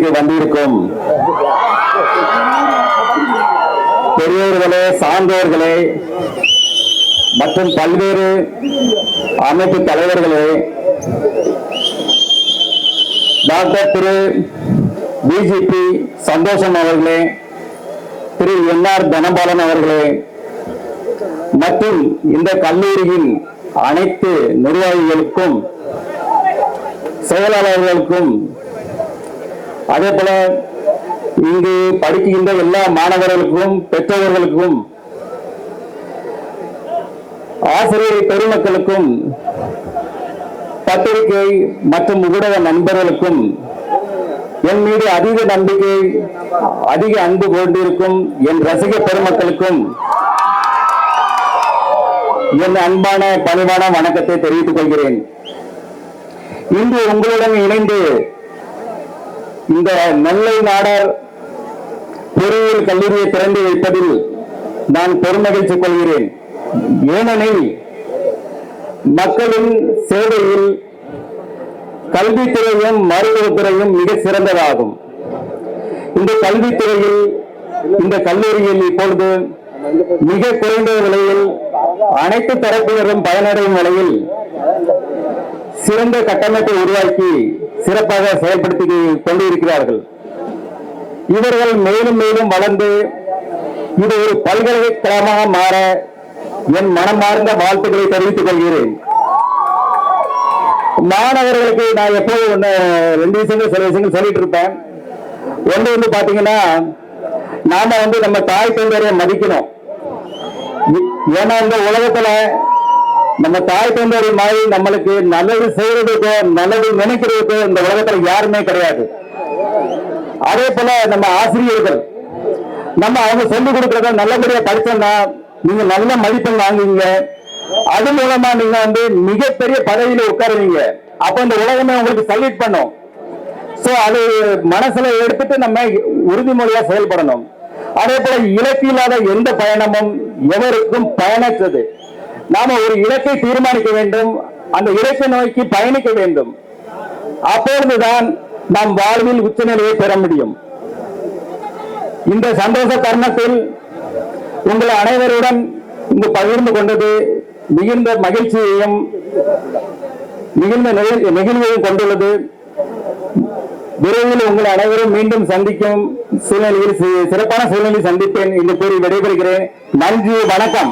இங்கு வந்திருக்கும் பெரியோர்களே, சான்றோர்களே மற்றும் பல்வேறு அமைப்பு தலைவர்களே, டாக்டர் திரு பிஜிபி சந்தோஷம் அவர்களே, திரு என்ஆர் தனபாலன் அவர்களே மற்றும் இந்த கல்லூரியின் அனைத்து நிர்வாகிகளுக்கும் செயலாளர்களுக்கும் அதே போல இங்கு படிக்கின்ற எல்லா மாணவர்களுக்கும் பெற்றோர்களுக்கும் ஆசிரியர் பெருமக்களுக்கும் பத்திரிகை மற்றும் ஊடக நண்பர்களுக்கும் என் மீது அதிக நம்பிக்கை அதிக அன்பு கொண்டிருக்கும் என் ரசிக பெருமக்களுக்கும் என் அன்பான பணிவான வணக்கத்தை தெரிவித்துக் கொள்கிறேன். இன்று உங்களுடன் இணைந்து இந்த நெல்லை நாடார் பொறியியல் கல்லூரியை திறந்து வைப்பதில் நான் பெருமகிழ்ச்சி கொள்கிறேன். ஏனெனில் மக்களின் சேவையில் கல்வித்துறையும் மருத்துவத்துறையும் மிக சிறந்ததாகும். இந்த கல்வித்துறையில் இந்த கல்லூரியில் இப்பொழுது மிக குறைந்த விலையில் அனைத்து தரப்பினரும் பயனடையும் வகையில் சிறந்த கட்டமைப்பை உருவாக்கி சிறப்பாக செயல்படுத்தி கொண்டிருக்கிறார்கள். இவர்கள் மேலும் மேலும் வளர்ந்து இது ஒரு பல்கலைக்கழகமாக மாற என் மனமார்ந்த வாழ்த்துக்களை தெரிவித்துக் கொள்கிறேன். மாணவர்களுக்கு நான் எப்போதும் ரெண்டு விஷயங்கள் சில விஷயங்கள் சொல்லிட்டு இருப்பேன். ஒன்று வந்து பாத்தீங்கன்னா, நாம நம்ம தாய் தந்தையரை மதிக்கணும். ஏன்னா இந்த உலகத்துல நம்ம தாய் தந்தையரை மாதிரி நம்மளுக்கு நல்லது செய்யறதுக்கோ நல்லது நினைக்கிறதுக்கோ இந்த உலகத்துல யாருமே கிடையாது. அதே போல நம்ம ஆசிரியர்கள் நம்ம அவங்க சொல்லிக் கொடுக்கறத நல்லபடியா படிச்சோம்னா நீங்க நல்ல மதிப்பெண் வாங்குவீங்க. அது மூலமா நீங்க மிகப்பெரிய பதவியில உட்காருவீங்க. அப்ப இந்த உலகமே உங்களுக்கு சல்யூட் பண்ணும். சோ அது மனசுல எடுத்துட்டு நம்ம உறுதிமொழியா செயல்படணும். அதே போல இலக்கு இல்லாத எந்த பயணமும் எவருக்கும் பயனற்றது. நாம ஒரு இலக்கை தீர்மானிக்க வேண்டும், அந்த இலக்கை நோக்கி பயணிக்க வேண்டும். அப்பொழுதுதான் நாம் வாழ்வில் உச்சநிலையை பெற முடியும். இந்த சந்தோஷ தருணத்தில் உங்கள் அனைவருடன் இங்கு பகிர்ந்து கொண்டது மிகுந்த மகிழ்ச்சியையும் மிகுந்த நெகிழ்வையும் கொண்டுள்ளது. விரைவில் உங்கள் அனைவரும் மீண்டும் சந்திக்கும் சூழ்நிலையில் சிறப்பான சூழ்நிலையில் சந்திப்பேன் என்று கூறி விடைபெறுகிறேன். நன்றி, வணக்கம்.